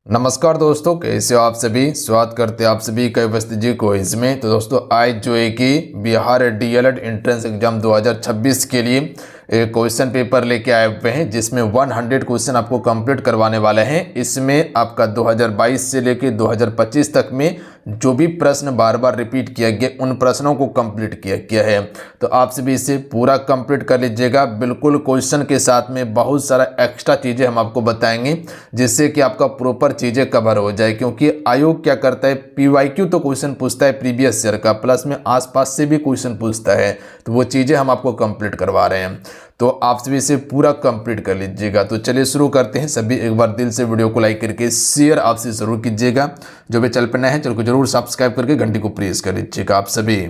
नमस्कार दोस्तों, कैसे हो आप सभी। स्वागत करते हैं आप सभी का अवस्थी जी को इसमें। तो दोस्तों आज जो है कि बिहार डीएलएड एंट्रेंस एग्जाम 2026 के लिए एक क्वेश्चन पेपर लेके आए हुए हैं जिसमें 100 क्वेश्चन आपको कंप्लीट करवाने वाले हैं। इसमें आपका 2022 से लेके 2025 तक में जो भी प्रश्न बार बार रिपीट किया गया उन प्रश्नों को कंप्लीट किया गया है। तो आप सभी इसे पूरा कंप्लीट कर लीजिएगा। बिल्कुल क्वेश्चन के साथ में बहुत सारा एक्स्ट्रा चीज़ें हम आपको बताएंगे जिससे कि आपका प्रॉपर चीज़ें कवर हो जाए, क्योंकि आयोग क्या करता है, पीवाईक्यू तो क्वेश्चन पूछता है प्रीवियस ईयर का, प्लस में आसपास से भी क्वेश्चन पूछता है। तो वो चीज़ें हम आपको कंप्लीट करवा रहे हैं, तो आप सभी इसे पूरा कंप्लीट कर लीजिएगा। तो चलिए शुरू करते हैं। सभी एक बार दिल से वीडियो को लाइक करके शेयर आपसे ज़रूर कीजिएगा। जो भी चैनल पर नए हैं चैनल को जरूर सब्सक्राइब करके घंटी को प्रेस कर लीजिएगा। आप सभी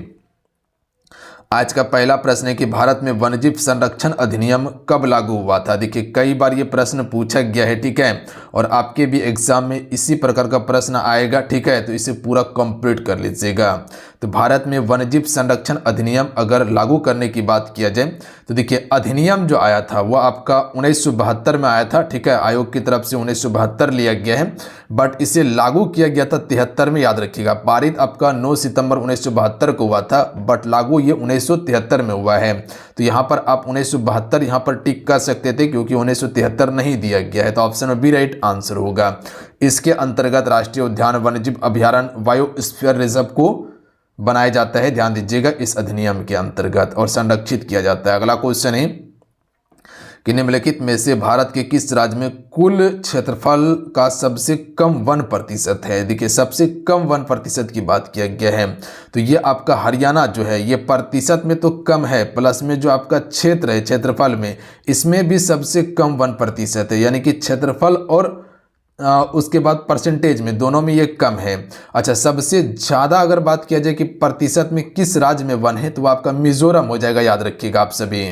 आज का पहला प्रश्न है कि भारत में वन्यजीव संरक्षण अधिनियम कब लागू हुआ था। देखिए कई बार ये प्रश्न पूछा गया है, ठीक है, और आपके भी एग्जाम में इसी प्रकार का प्रश्न आएगा, ठीक है। तो इसे पूरा कंप्लीट कर लीजिएगा। तो भारत में वन्यजीव संरक्षण अधिनियम अगर लागू करने की बात किया जाए तो देखिए अधिनियम जो आया था वह आपका 1972 में आया था, ठीक है। आयोग की तरफ से 1972 लिया गया है, बट इसे लागू किया गया था 73 में। याद रखिएगा, पारित आपका 9 सितंबर 1972 को हुआ था, बट लागू ये 1973 में हुआ है। तो यहाँ पर आप 1972 यहाँ पर टिक कर सकते थे क्योंकि 1973 नहीं दिया गया है। तो ऑप्शन में बी राइट आंसर होगा। इसके अंतर्गत राष्ट्रीय उद्यान वन्यजीव अभयारण्य बायोस्फीयर रिजर्व को बनाया जाता है, ध्यान दीजिएगा, इस अधिनियम के अंतर्गत, और संरक्षित किया जाता है। अगला क्वेश्चन है कि निम्नलिखित में से भारत के किस राज्य में कुल क्षेत्रफल का सबसे कम 1% है। देखिए सबसे कम 1% की बात किया गया है, तो ये आपका हरियाणा जो है, ये प्रतिशत में तो कम है, प्लस में जो आपका क्षेत्र है क्षेत्रफल में, इसमें भी सबसे कम 1% है, यानी कि क्षेत्रफल और उसके बाद परसेंटेज में दोनों में ये कम है। अच्छा, सबसे ज़्यादा अगर बात किया जाए कि प्रतिशत में किस राज्य में वन है, तो वो आपका मिजोरम हो जाएगा। याद रखिएगा आप सभी,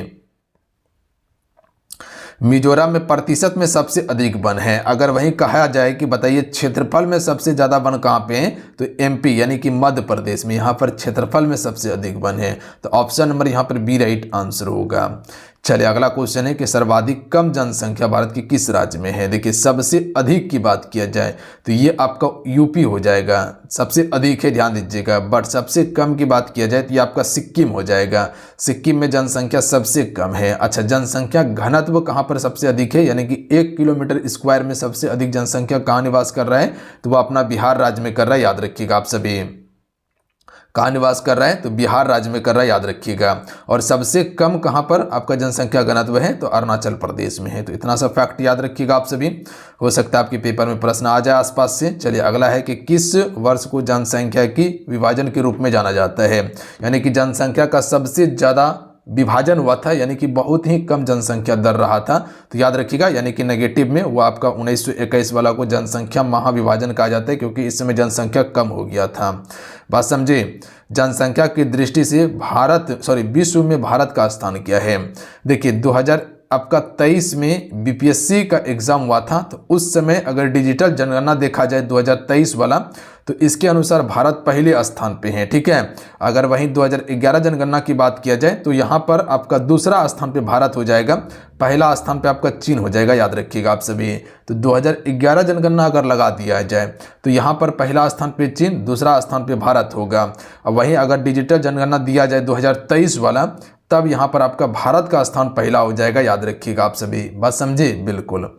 मिजोरम में प्रतिशत में सबसे अधिक वन है। अगर वहीं कहा जाए कि बताइए क्षेत्रफल में सबसे ज़्यादा वन कहाँ पे हैं, तो एमपी यानी कि मध्य प्रदेश में, यहाँ पर क्षेत्रफल में सबसे अधिक वन है। तो ऑप्शन नंबर यहाँ पर बी राइट आंसर होगा। चलिए अगला क्वेश्चन है कि सर्वाधिक कम जनसंख्या भारत के किस राज्य में है। देखिए सबसे अधिक की बात किया जाए तो ये आपका यूपी हो जाएगा, सबसे अधिक है, ध्यान दीजिएगा। बट सबसे कम की बात किया जाए तो ये आपका सिक्किम हो जाएगा। सिक्किम में जनसंख्या सबसे कम है। अच्छा, जनसंख्या घनत्व कहाँ पर सबसे अधिक है, यानी कि 1 किलोमीटर स्क्वायर में सबसे अधिक जनसंख्या कहाँ निवास कर रहा है, तो वो अपना बिहार राज्य में कर रहा है। याद रखिएगा आप सभी, कहाँ निवास कर रहा है, तो बिहार राज्य में कर रहा है, याद रखिएगा। और सबसे कम कहाँ पर आपका जनसंख्या घनत्व है, तो अरुणाचल प्रदेश में है। तो इतना सा फैक्ट याद रखिएगा आप सभी, हो सकता है आपके पेपर में प्रश्न आ जाए आसपास से। चलिए अगला है कि किस वर्ष को जनसंख्या की विभाजन के रूप में जाना जाता है, यानी कि जनसंख्या का सबसे ज़्यादा विभाजन हुआ था, यानी कि बहुत ही कम जनसंख्या दर रहा था। तो याद रखिएगा, यानी कि नेगेटिव में वो आपका 1921 वाला को जनसंख्या महाविभाजन कहा जाता है, क्योंकि इस समय जनसंख्या कम हो गया था। बात समझे। जनसंख्या की दृष्टि से विश्व में भारत का स्थान क्या है। देखिए 2023 में बीपीएससी का एग्जाम हुआ था, तो उस समय अगर डिजिटल जनगणना देखा जाए 2023 वाला, तो इसके अनुसार भारत पहले स्थान पे है, ठीक है। अगर वहीं 2011 जनगणना की बात किया जाए तो यहाँ पर आपका दूसरा स्थान पे भारत हो जाएगा, पहला स्थान पे आपका चीन हो जाएगा। याद रखिएगा आप सभी। तो 2011 जनगणना अगर लगा दिया जाए तो यहाँ पर पहला स्थान पे चीन, दूसरा स्थान पे भारत होगा। और वहीं अगर डिजिटल जनगणना दिया जाए 2023 वाला, तब यहाँ पर आपका भारत का स्थान पहला हो जाएगा। याद रखिएगा आप सभी, बात समझे, बिल्कुल।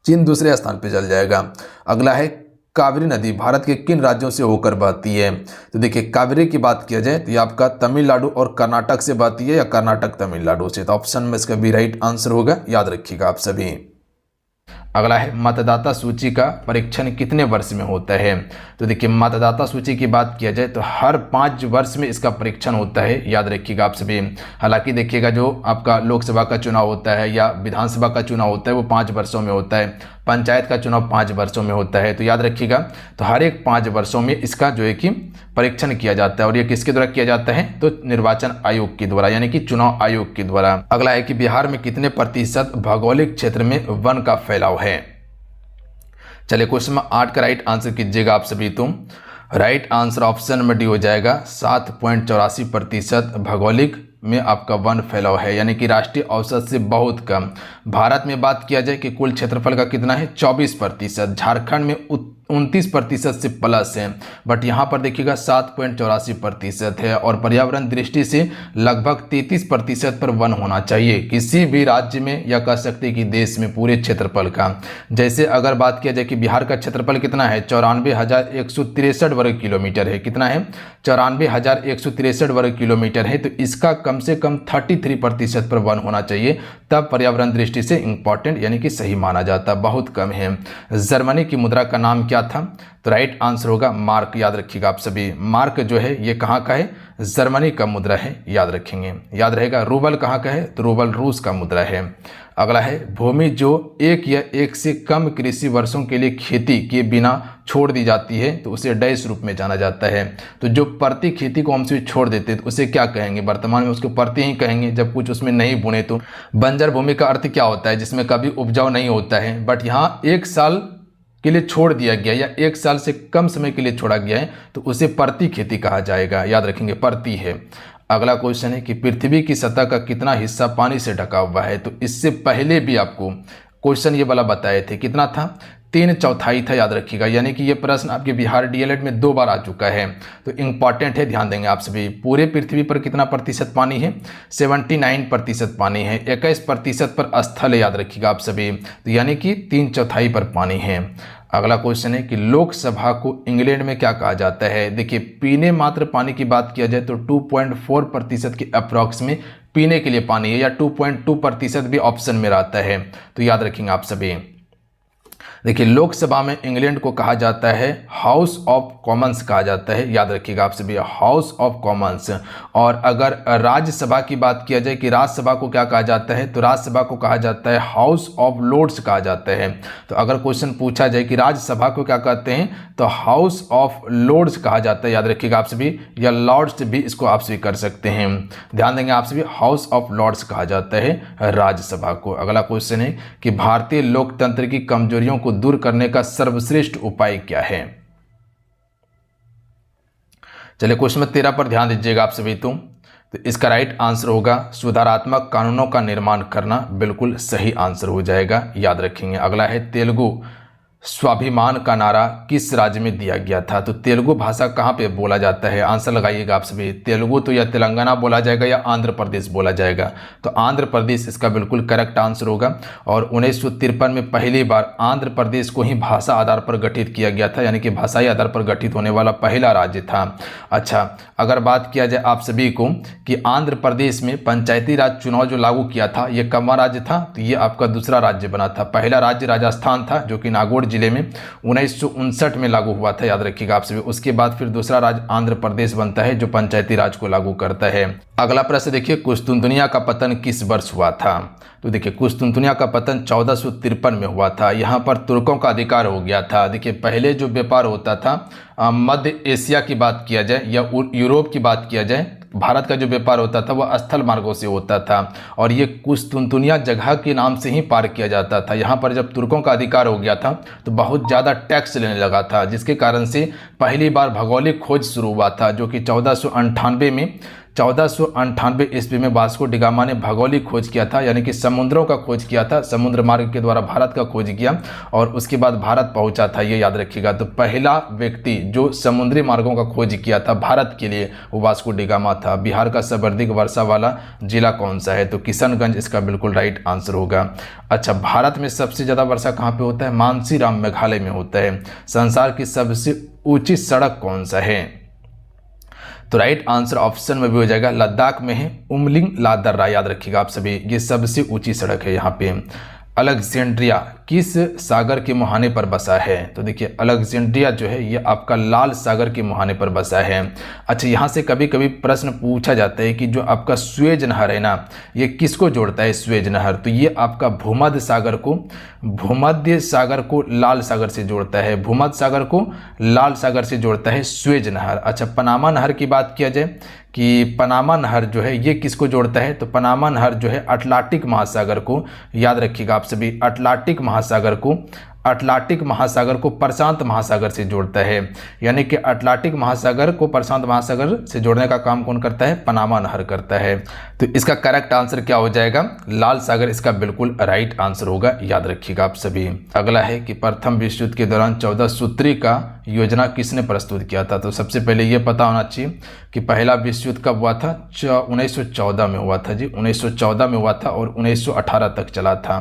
चीन दूसरे स्थान पे चल जाएगा। अगला है कावेरी नदी भारत के किन राज्यों से होकर बहती है। तो देखिए कावेरी की बात किया जाए तो ये आपका तमिलनाडु और कर्नाटक से बहती है, या कर्नाटक तमिलनाडु से। तो ऑप्शन में इसका बी राइट आंसर होगा। याद रखिएगा आप सभी। अगला है मतदाता सूची का परीक्षण कितने वर्ष में होता है। तो देखिए मतदाता सूची की बात किया जाए तो हर 5 वर्ष में इसका परीक्षण होता है। याद रखिएगा आप सभी। हालांकि देखिएगा जो आपका लोकसभा का चुनाव होता है या विधानसभा का चुनाव होता है वो 5 वर्षों में होता है, पंचायत का चुनाव 5 वर्षों में होता है। तो याद रखिएगा, तो हर एक 5 वर्षों में इसका जो है कि परीक्षण किया जाता है। और ये किसके द्वारा किया जाता है, तो निर्वाचन आयोग के द्वारा, यानी कि चुनाव आयोग के द्वारा। अगला है कि बिहार में कितने प्रतिशत भौगोलिक क्षेत्र में वन का फैलाव है। चलिए क्वेश्चन में 8 का राइट आंसर कीजिएगा आप सभी। तुम राइट आंसर ऑप्शन में डी हो जाएगा। 7.84% भौगोलिक में आपका वन फैलाव है, यानी कि राष्ट्रीय औसत से बहुत कम। भारत में बात किया जाए कि कुल क्षेत्रफल का कितना है 24%, झारखंड में 29% से प्लस है, बट यहाँ पर देखिएगा 7.84% है। और पर्यावरण दृष्टि से लगभग 33% पर वन होना चाहिए किसी भी राज्य में, या कह सकते हैं कि देश में पूरे क्षेत्रफल का। जैसे अगर बात किया जाए कि बिहार का क्षेत्रफल कितना है 94,163 वर्ग किलोमीटर है, कितना है 94,163 वर्ग किलोमीटर है, तो इसका कम से कम 33% पर वन होना चाहिए, तब पर्यावरण दृष्टि से इंपॉर्टेंट यानी कि सही माना जाता, बहुत कम है। जर्मनी की मुद्रा का नाम क्या था? तो राइट आंसर होगा मार्क। याद रखिएगा आप सभी, मार्क जो है ये कहाँ का है? जर्मनी का मुद्रा है, याद रखेंगे, याद रहेगा। रूबल कहाँ का है? तो रूबल रूस का मुद्रा है। अगला है भूमि जो एक या एक से कम कृषि वर्षों के लिए खेती के बिना छोड़ दी जाती है तो उसे डैश रूप में जाना जाता है। तो जो प्रति खेती को हमसे छोड़ देते हैं तो उसे क्या कहेंगे? वर्तमान में उसको प्रति ही कहेंगे जब कुछ उसमें नहीं बुने। तो बंजर भूमि का अर्थ क्या होता है? जिसमें कभी उपजाऊ नहीं होता है, बट यहाँ एक साल के लिए छोड़ दिया गया या एक साल से कम समय के लिए छोड़ा गया है तो उसे प्रति खेती कहा जाएगा, याद रखेंगे, प्रति है। अगला क्वेश्चन है कि पृथ्वी की सतह का कितना हिस्सा पानी से ढका हुआ है? तो इससे पहले भी आपको क्वेश्चन ये वाला बताए थे, कितना था? 3/4 था, याद रखिएगा। यानी कि ये प्रश्न आपके बिहार डीएलएड में 2 बार आ चुका है, तो इंपॉर्टेंट है, ध्यान देंगे आप सभी। पूरे पृथ्वी पर कितना प्रतिशत पानी है? 79% पानी है, 21% पर स्थल है, याद रखिएगा आप सभी, तो यानी कि 3/4 पर पानी है। अगला क्वेश्चन है कि लोकसभा को इंग्लैंड में क्या कहा जाता है? देखिए, पीने मात्र पानी की बात किया जाए तो 2.4% के अप्रॉक्स में पीने के लिए पानी है, या 2.2% भी ऑप्शन में रहता है, तो याद रखेंगे आप सभी। देखिए, लोकसभा में इंग्लैंड को कहा जाता है हाउस ऑफ कॉमन्स कहा जाता है, याद रखिएगा आप सभी, हाउस ऑफ कॉमन्स। और अगर राज्यसभा की बात किया जाए कि राज्यसभा को क्या कहा जाता है, तो राज्यसभा को कहा जाता है हाउस ऑफ लॉर्ड्स कहा जाता है। तो अगर क्वेश्चन पूछा जाए कि राज्यसभा को क्या कहते हैं, तो हाउस ऑफ लॉर्ड्स कहा जाता है, याद रखिएगा आप सभी, या लॉर्ड्स भी इसको आप सभी कर सकते हैं, ध्यान देंगे आप सभी, हाउस ऑफ लॉर्ड्स कहा जाता है राज्यसभा को। अगला क्वेश्चन है कि भारतीय लोकतंत्र की कमजोरियों को दूर करने का सर्वश्रेष्ठ उपाय क्या है? चलिए क्वेश्चन नंबर 13 पर ध्यान दीजिएगा आप सभी। तो इसका राइट आंसर होगा सुधारात्मक कानूनों का निर्माण करना, बिल्कुल सही आंसर हो जाएगा, याद रखेंगे। अगला है तेलुगु स्वाभिमान का नारा किस राज्य में दिया गया था? तो तेलुगु भाषा कहाँ पे बोला जाता है? आंसर लगाइएगा आप सभी। तेलुगु तो या तेलंगाना बोला जाएगा या आंध्र प्रदेश बोला जाएगा, तो आंध्र प्रदेश इसका बिल्कुल करेक्ट आंसर होगा। और 1953 में पहली बार आंध्र प्रदेश को ही भाषा आधार पर गठित किया गया था, यानी कि भाषाई आधार पर गठित होने वाला पहला राज्य था। अच्छा, अगर बात किया जाए आप सभी को कि आंध्र प्रदेश में पंचायती राज चुनाव जो लागू किया था, ये कौन राज्य था? तो ये आपका दूसरा राज्य बना था। पहला राज्य राजस्थान था जो कि नागौर जिले में 1959 में लागू हुआ था, याद रखिएगा आप सभी। उसके बाद फिर दूसरा राज्य आंध्र प्रदेश बनता है जो पंचायती राज को लागू करता है। अगला प्रश्न देखिए, कुस्तुनतुनिया का पतन किस वर्ष हुआ था? तो देखिए, कुस्तुनतुनिया का पतन 1453 में हुआ था। यहाँ पर तुर्कों का अधिकार हो गया था। देखिए, पहले जो व्यापार होता था मध्य एशिया की बात किया जाए या यूरोप की बात किया जाए, भारत का जो व्यापार होता था वह स्थल मार्गों से होता था, और ये कुस्तुनतुनिया जगह के नाम से ही पार किया जाता था। यहाँ पर जब तुर्कों का अधिकार हो गया था तो बहुत ज़्यादा टैक्स लेने लगा था, जिसके कारण से पहली बार भौगोलिक खोज शुरू हुआ था, जो कि 1498 ईस्वी में वास्को डी गामा ने भौगोलिक खोज किया था, यानी कि समुद्रों का खोज किया था, समुद्र मार्ग के द्वारा भारत का खोज किया और उसके बाद भारत पहुंचा था, ये याद रखिएगा। तो पहला व्यक्ति जो समुद्री मार्गों का खोज किया था भारत के लिए वो वास्को डी गामा था। बिहार का सर्वाधिक वर्षा वाला जिला कौन सा है? तो किशनगंज इसका बिल्कुल राइट आंसर होगा। अच्छा, भारत में सबसे ज़्यादा वर्षा कहाँ पे होता है? मानसीराम मेघालय में होता है। संसार की सबसे ऊँची सड़क कौन सा है? तो राइट आंसर ऑप्शन में भी हो जाएगा, लद्दाख में है उमलिंग लादर्रा, याद रखिएगा आप सभी, ये सबसे ऊंची सड़क है यहाँ पे। अलेक्जेंड्रिया किस सागर के मुहाने पर बसा है? तो देखिए, अलेक्जेंड्रिया जो है ये आपका लाल सागर के मुहाने पर बसा है। अच्छा, यहाँ से कभी कभी प्रश्न पूछा जाता है कि जो आपका स्वेज नहर है ना, ये किसको जोड़ता है स्वेज नहर? तो ये आपका भूमध्य सागर को लाल सागर से जोड़ता है, भूमध्य सागर को लाल सागर से जोड़ता है स्वेज नहर। अच्छा, पनामा नहर की बात किया जाए कि पनामा नहर जो है ये किसको जोड़ता है? तो पनामा नहर जो है अटलांटिक महासागर को, याद रखिएगा आप सभी, अटलांटिक महासागर को अटलांटिक महासागर को प्रशांत महासागर से जोड़ता है, यानी कि अटलांटिक महासागर को प्रशांत महासागर से जोड़ने का काम कौन करता है? पनामा नहर करता है। तो इसका करेक्ट आंसर क्या हो जाएगा? लाल सागर इसका बिल्कुल राइट आंसर होगा, याद रखिएगा आप सभी। अगला है कि प्रथम विश्व युद्ध के दौरान 14 सूत्री का योजना किसने प्रस्तुत किया था? तो सबसे पहले ये पता होना चाहिए कि पहला विश्व युद्ध कब हुआ था? 1914 में हुआ था जी, 1914 में हुआ था और 1918 तक चला था।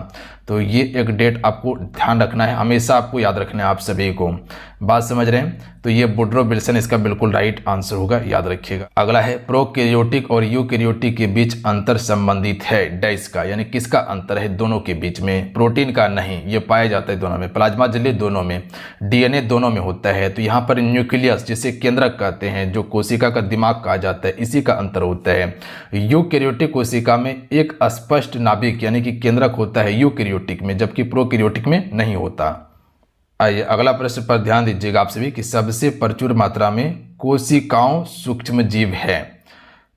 तो ये एक डेट आपको ध्यान रखना है, हमेशा आपको याद रखना है आप सभी को। बात समझ रहे हैं? तो ये वुड्रो विल्सन इसका बिल्कुल राइट आंसर होगा, याद रखिएगा। अगला है प्रोकैरियोटिक और यूकैरियोटिक के बीच अंतर संबंधित है डैश का, यानी किसका अंतर है दोनों के बीच में? प्रोटीन का नहीं, ये पाया जाता है दोनों में, प्लाज्मा झिल्ली दोनों में, डीएनए दोनों में होता है। तो यहाँ पर न्यूक्लियस जिसे केंद्रक कहते हैं, जो कोशिका का दिमाग कहा जाता है, इसी का अंतर होता है। यूकैरियोटिक कोशिका में एक स्पष्ट नाभिक यानी कि केंद्रक होता है यूकैरियोटिक में, जबकि प्रोकैरियोटिक में नहीं होता। आइए अगला प्रश्न पर ध्यान दीजिएगा आप सभी कि सबसे प्रचुर मात्रा में कोशिकाओं सूक्ष्म जीव है।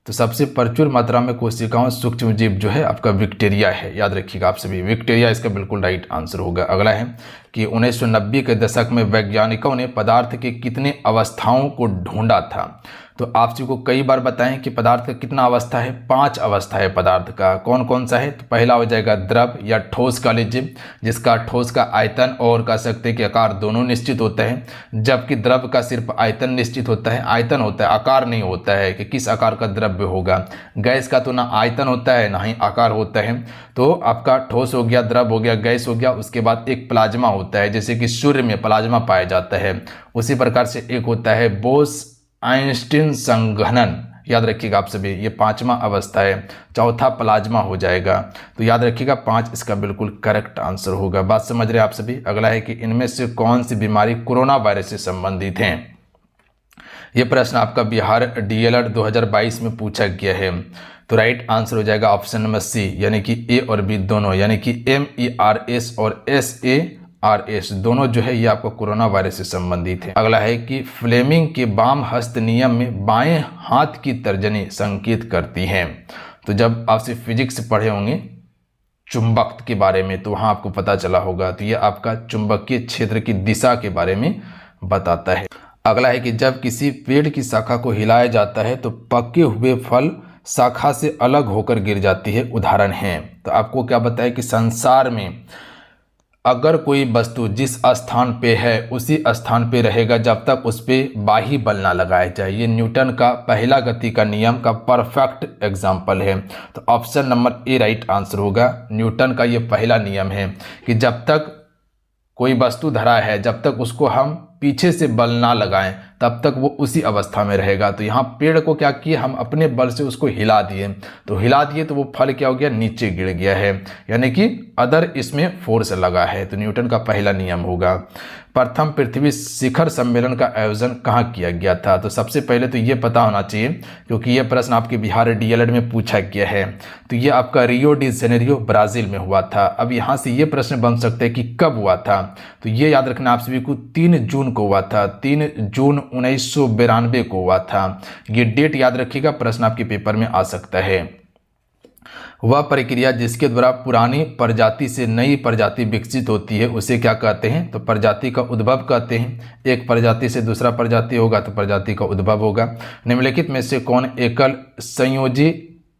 तो सबसे प्रचुर मात्रा में कोशिकाओं सूक्ष्म जीव जो है आपका बैक्टीरिया है, याद रखिएगा आप सभी, बैक्टीरिया इसका बिल्कुल राइट आंसर होगा। अगला है कि 1990 के दशक में वैज्ञानिकों ने पदार्थ के कितने अवस्थाओं को ढूंढा था? तो आप जी को कई बार बताएं कि पदार्थ का कितना अवस्था है? 5 अवस्था है पदार्थ का। कौन कौन सा है? तो पहला हो जाएगा द्रव या ठोस कह लीजिए, जिसका ठोस का आयतन और कह सकते हैं कि आकार दोनों निश्चित होता है, जबकि द्रव का सिर्फ आयतन निश्चित होता है, आयतन होता है, आकार नहीं होता है कि किस आकार का द्रव्य होगा। गैस का तो ना आयतन होता है ना ही आकार होता है। तो आपका ठोस हो गया, द्रव हो गया, गैस हो गया, उसके बाद एक प्लाज्मा होता है, जैसे कि सूर्य में प्लाज्मा पाया जाता है, उसी प्रकार से एक होता है बोस आइंस्टीन संघनन, याद रखिएगा आप सभी, ये 5वां अवस्था है। चौथा प्लाज्मा हो जाएगा। तो याद रखिएगा 5 इसका बिल्कुल करेक्ट आंसर होगा। बात समझ रहे हैं आप सभी? अगला है कि इनमें से कौन सी बीमारी कोरोना वायरस से संबंधित है? ये प्रश्न आपका बिहार डीएलएड 2022 में पूछा गया है। तो राइट आंसर हो जाएगा ऑप्शन नंबर सी, यानी कि ए और बी दोनों, यानी कि MERS और SARS दोनों जो है ये आपको कोरोना वायरस से संबंधित है। अगला है कि फ्लेमिंग के वाम हस्त नियम में बाएं हाथ की तर्जनी संकेत करती है। तो जब आपसे फिजिक्स पढ़े होंगे चुंबक के बारे में तो वहां आपको पता चला होगा। तो ये आपका चुंबकीय क्षेत्र की दिशा के बारे में बताता है। अगला है कि जब किसी पेड़ की शाखा को हिलाया जाता है तो पके हुए फल शाखा से अलग होकर गिर जाती है, उदाहरण है। तो आपको क्या बताया कि संसार में अगर कोई वस्तु जिस स्थान पे है उसी स्थान पे रहेगा जब तक उस पर बाह्य बल ना लगाया जाए। ये न्यूटन का पहला गति का नियम का परफेक्ट एग्जाम्पल है। तो option number A right answer होगा। न्यूटन का ये पहला नियम है कि जब तक कोई वस्तु धरा है, जब तक उसको हम पीछे से बल ना लगाएं तब तक वो उसी अवस्था में रहेगा। तो यहाँ पेड़ को क्या किए, हम अपने बल से उसको हिला दिए, तो हिला दिए तो वो फल क्या हो गया, नीचे गिर गया है, यानी कि अदर इसमें फोर्स लगा है। तो न्यूटन का पहला नियम होगा। प्रथम पृथ्वी शिखर सम्मेलन का आयोजन कहाँ किया गया था? तो सबसे पहले तो ये पता होना चाहिए क्योंकि ये प्रश्न आपके बिहार डीएलएड में पूछा गया है। तो ये आपका रियो डी जेनेरियो ब्राज़ील में हुआ था। अब यहाँ से ये प्रश्न बन सकते हैं कि कब हुआ था। तो ये याद रखना आप सभी को 3 जून को हुआ था, 3 जून 1992 को हुआ था। ये डेट याद रखिएगा, प्रश्न आपके पेपर में आ सकता है। वह प्रक्रिया जिसके द्वारा पुरानी प्रजाति से नई प्रजाति विकसित होती है उसे क्या कहते हैं? तो प्रजाति का उद्भव कहते हैं। एक प्रजाति से दूसरा प्रजाति होगा तो प्रजाति का उद्भव होगा। निम्नलिखित में से कौन एकल संयोजी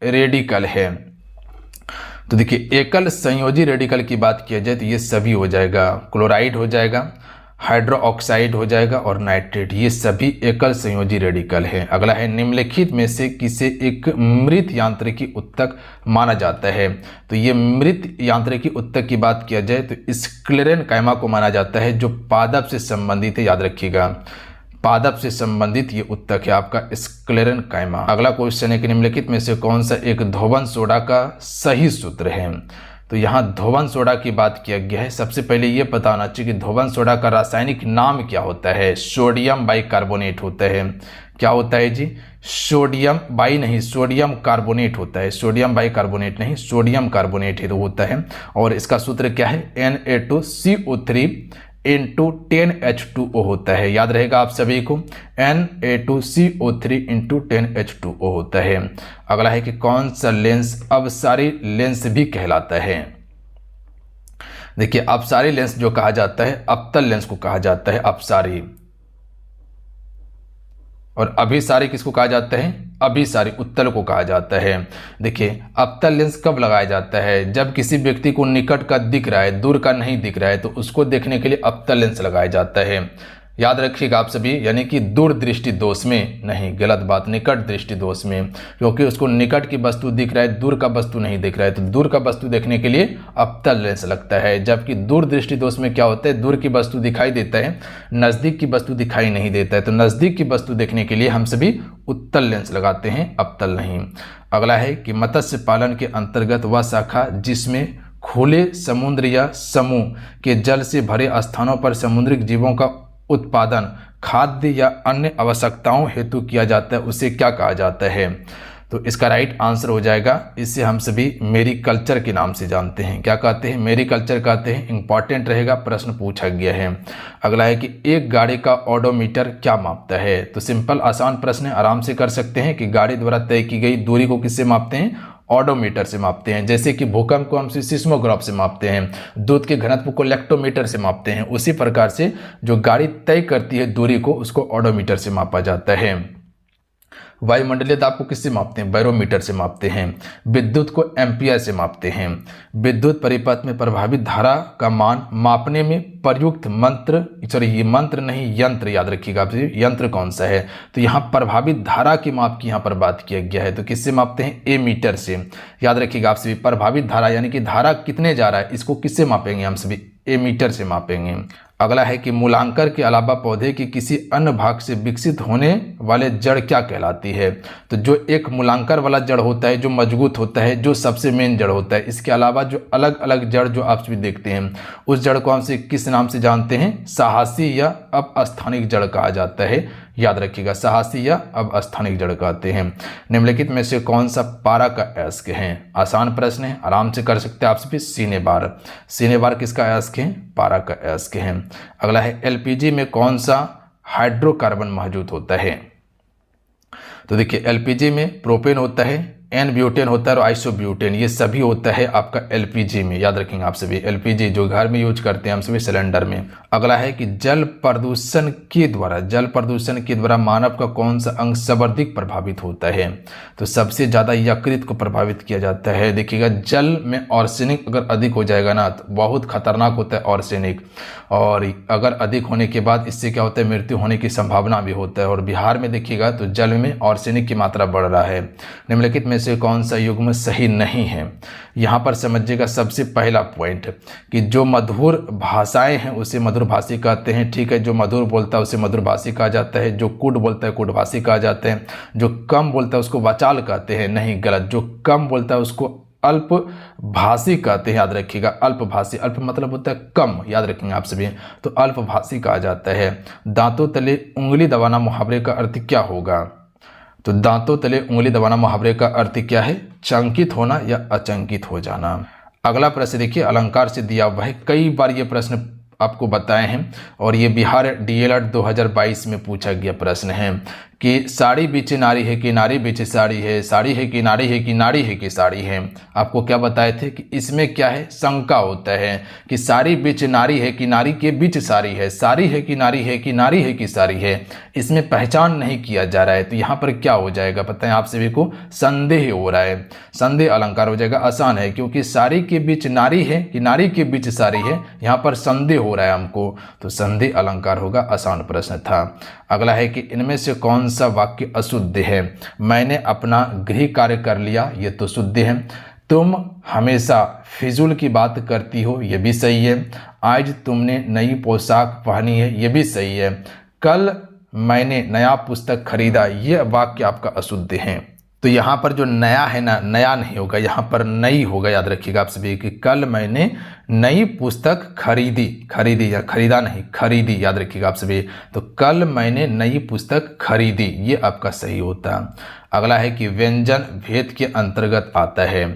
रेडिकल है? तो देखिए एकल संयोजी रेडिकल की बात किया जाए तो ये सभी हो जाएगा, क्लोराइड हो जाएगा, हाइड्रोक्साइड हो जाएगा और नाइट्रेट, ये सभी एकल संयोजी रेडिकल है। अगला है निम्नलिखित में से किसे एक मृत यांत्रिकी उत्तक माना जाता है? तो ये मृत यांत्रिकी उत्तक की बात किया जाए तो स्क्लेरेनकाइमा को माना जाता है, जो पादप से संबंधित है, याद रखिएगा पादप से संबंधित ये उत्तक है आपका स्क्लेरेनकाइमा। अगला क्वेश्चन है कि निम्नलिखित में से कौन सा एक धोवन सोडा का सही सूत्र है? तो यहाँ धोवन सोडा की बात किया गया है। सबसे पहले ये पता होना चाहिए कि धोवन सोडा का रासायनिक नाम क्या होता है? सोडियम बाइकार्बोनेट होता है। क्या होता है जी? सोडियम बाई नहीं, सोडियम कार्बोनेट होता है। सोडियम बाइकार्बोनेट नहीं, सोडियम कार्बोनेट ही तो होता है। और इसका सूत्र क्या है? Na2CO3 इंटू 10H2O होता है, याद रहेगा आप सभी को। Na2CO3 इंटू 10H2O होता है। अगला है कि कौन सा लेंस अवसारी लेंस भी कहलाता है? देखिए अपसारी लेंस जो कहा जाता है, अपतल लेंस को कहा जाता है अपसारी, और अभिसारी किसको कहा जाता है, अभिसारी, उत्तल को कहा जाता है। देखिए अपतल लेंस कब लगाया जाता है, जब किसी व्यक्ति को निकट का दिख रहा है, दूर का नहीं दिख रहा है, तो उसको देखने के लिए अपतल लेंस लगाया जाता है। याद रखिएगा आप सभी, यानी कि दूर दृष्टि दोष में नहीं, गलत बात, निकट दृष्टि दोष में, क्योंकि उसको निकट की वस्तु दिख रहा है, दूर का वस्तु नहीं दिख रहा है, तो दूर का वस्तु देखने के लिए अपतल लेंस लगता है। जबकि दूर दृष्टि दोष में क्या होता है, दूर की वस्तु दिखाई देता है, नज़दीक की वस्तु दिखाई नहीं देता है, तो नज़दीक की वस्तु देखने के लिए हम सभी उत्तल लेंस लगाते हैं, अपतल नहीं। अगला है कि मत्स्य पालन के अंतर्गत वह शाखा जिसमें खुले समुद्र या समूह के जल से भरे स्थानों पर समुद्री जीवों का उत्पादन खाद्य या अन्य आवश्यकताओं हेतु किया जाता है, उसे क्या कहा जाता है। तो इसका राइट आंसर हो जाएगा, इसे हम सभी मेरिकल्चर के नाम से जानते हैं। क्या कहते हैं, मेरिकल्चर कहते हैं। इंपॉर्टेंट रहेगा, प्रश्न पूछा गया है। अगला है कि एक गाड़ी का ओडोमीटर क्या मापता है। तो सिंपल आसान प्रश्न है, आराम से कर सकते हैं कि गाड़ी द्वारा तय की गई दूरी को किससे मापते हैं, ऑडोमीटर से मापते हैं। जैसे कि भूकंप को हम सिस्मोग्राफ से मापते हैं, दूध के घनत्व को लेक्टोमीटर से मापते हैं, उसी प्रकार से जो गाड़ी तय करती है दूरी को, उसको ऑडोमीटर से मापा जाता है। वायुमंडलीय दाब को किससे मापते हैं, बैरोमीटर से मापते हैं। विद्युत को एम्पियर से मापते हैं। विद्युत परिपथ में प्रभावित धारा का मान मापने में प्रयुक्त मंत्र, ये मंत्र नहीं यंत्र, याद रखिएगा आप, यंत्र कौन सा है, तो यहाँ प्रभावित धारा की माप की यहाँ पर बात किया गया है, तो किससे मापते हैं, ए मीटर से। याद रखिएगा आप सभी, प्रभावित धारा यानी कि धारा कितने जा रहा है, इसको किससे मापेंगे हम सभी, ए मीटर से मापेंगे। अगला है कि मूलांकर के अलावा पौधे के किसी अन्य भाग से विकसित होने वाले जड़ क्या कहलाती है। तो जो एक मूलांकर वाला जड़ होता है, जो मजबूत होता है, जो सबसे मेन जड़ होता है, इसके अलावा जो अलग अलग जड़ जो आप भी देखते हैं, उस जड़ को हम से किस नाम से जानते हैं, साहसी या अपस्थानिक जड़ कहा जाता है। याद रखिएगा, साहसी या अपस्थानिक जड़ कहते हैं। निम्नलिखित में से कौन सा पारा का अयस्क है। आसान प्रश्न है, आराम से कर सकते हैं आप सभी। सीने बार, सीने बार किसका अयस्क है, पारा का अयस्क है। अगला है एलपीजी में कौन सा हाइड्रोकार्बन मौजूद होता है। तो देखिए एलपीजी में प्रोपेन होता है, एन ब्यूटेन होता है और आइसोब्यूटेन, ये सभी होता है आपका एलपीजी में। याद रखेंगे आप सभी, एलपीजी जो घर में यूज करते हैं हम सभी सिलेंडर में। अगला है कि जल प्रदूषण के द्वारा मानव का कौन सा अंग सर्वाधिक प्रभावित होता है। तो सबसे ज़्यादा यकृत को प्रभावित किया जाता है। देखिएगा जल में आर्सेनिक अगर अधिक हो जाएगा ना, तो बहुत खतरनाक होता है आर्सेनिक, और अगर अधिक होने के बाद इससे क्या होता है, मृत्यु होने की संभावना भी होता है। और बिहार में देखिएगा तो जल में आर्सेनिक की मात्रा बढ़ रहा है। निम्नलिखित में से कौन सा युग्म सही नहीं है। यहाँ पर समझिएगा सबसे पहला पॉइंट कि जो मधुर भाषाएं हैं उसे मधुरभाषी कहते हैं, ठीक है। जो मधुर बोलता है उसे मधुरभाषी कहा जाता है। जो कुट बोलता है कुटभाषी कहा जाता है। जो कम बोलता है उसको वाचाल कहते हैं, नहीं गलत, जो कम बोलता है उसको अल्प भाषी कहते हैं। याद रखिएगा, अल्प भाषी, अल्प मतलब होता है कम, याद रखेंगे आप सभी, तो अल्प भाषी कहा जाता है। दांतों तले उंगली दबाना मुहावरे का अर्थ क्या होगा। तो दांतों तले उंगली दबाना मुहावरे का अर्थ क्या है, चंकित होना या अचंकित हो जाना। अगला प्रश्न देखिए, अलंकार से दिया हुआ है, कई बार ये प्रश्न आपको बताए हैं, और ये बिहार डीएलएड 2022 में पूछा गया प्रश्न है कि साड़ी बीचे नारी है कि नारी बीचे साड़ी है, साड़ी है कि नारी है कि नारी है कि साड़ी है। आपको क्या बताए थे कि इसमें क्या है, शंका होता है कि साड़ी बीच नारी है कि नारी के बीच साड़ी है, साड़ी है कि नारी है कि नारी है कि साड़ी है, इसमें पहचान नहीं किया जा रहा है। तो यहाँ पर क्या हो जाएगा पता है आप सभी को, संदेह हो रहा है, संदेह अलंकार हो जाएगा। आसान है क्योंकि साड़ी के बीच नारी है कि नारी के बीच साड़ी है, यहाँ पर संदेह हो रहा है हमको, तो संदेह अलंकार होगा। आसान प्रश्न था। अगला है कि इनमें से कौन सा वाक्य अशुद्ध है। मैंने अपना गृह कार्य कर लिया, ये तो शुद्ध है। तुम हमेशा फिजूल की बात करती हो, ये भी सही है। आज तुमने नई पोशाक पहनी है, ये भी सही है। कल मैंने नया पुस्तक खरीदा, ये वाक्य आपका अशुद्ध है। तो यहाँ पर जो नया है ना, नया नहीं होगा, यहाँ पर नई होगा। याद रखिएगा आप सभी कि कल मैंने नई पुस्तक खरीदी, खरीदी या खरीदा नहीं, खरीदी, याद रखिएगा आप सभी। तो कल मैंने नई पुस्तक खरीदी, ये आपका सही होता। अगला है कि व्यंजन भेद के अंतर्गत आता है।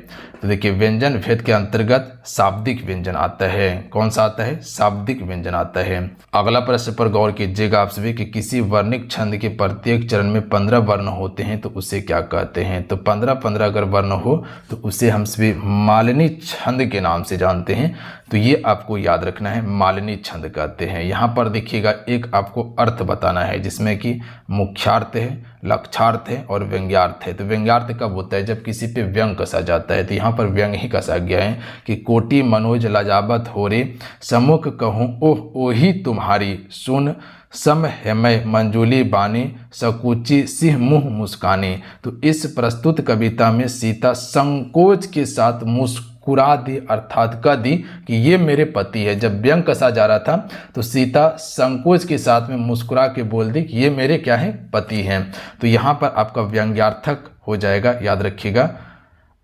तो देखिए व्यंजन भेद के अंतर्गत शाब्दिक व्यंजन आता है। कौन सा आता है, शाब्दिक व्यंजन आता है। अगला प्रश्न पर गौर कीजिएगा आप सभी कि किसी वर्णिक छंद के प्रत्येक चरण में 15 वर्ण होते हैं तो उसे क्या कहते हैं। तो 15-15 अगर वर्ण हो तो उसे हम सभी मालिनी छंद के नाम से जानते हैं। तो ये आपको याद रखना है, मालिनी छंद कहते हैं। यहाँ पर देखिएगा एक आपको अर्थ बताना है जिसमें कि मुख्यार्थ है, लक्षार्थ है और व्यंग्यार्थ है। तो व्यंग्यार्थ कब होता है? जब किसी पे व्यंग कसा जाता है। तो यहाँ पर व्यंग ही कसा गया है कि कोटि मनोज लजावत हो रे, सम्मुख कहूँ ओह ओही तुम्हारी, सुन सम हेमय मंजूली बानी, सकुची सिंह मुँह मुस्कानी। तो इस प्रस्तुत कविता में सीता संकोच के साथ मुस्कुरा दी, अर्थात कह दी कि ये मेरे पति है। जब व्यंग कसा जा रहा था तो सीता संकोच के साथ में मुस्कुरा के बोल दी कि ये मेरे क्या है? पति हैं। तो यहाँ पर आपका व्यंग्यार्थक हो जाएगा, याद रखिएगा।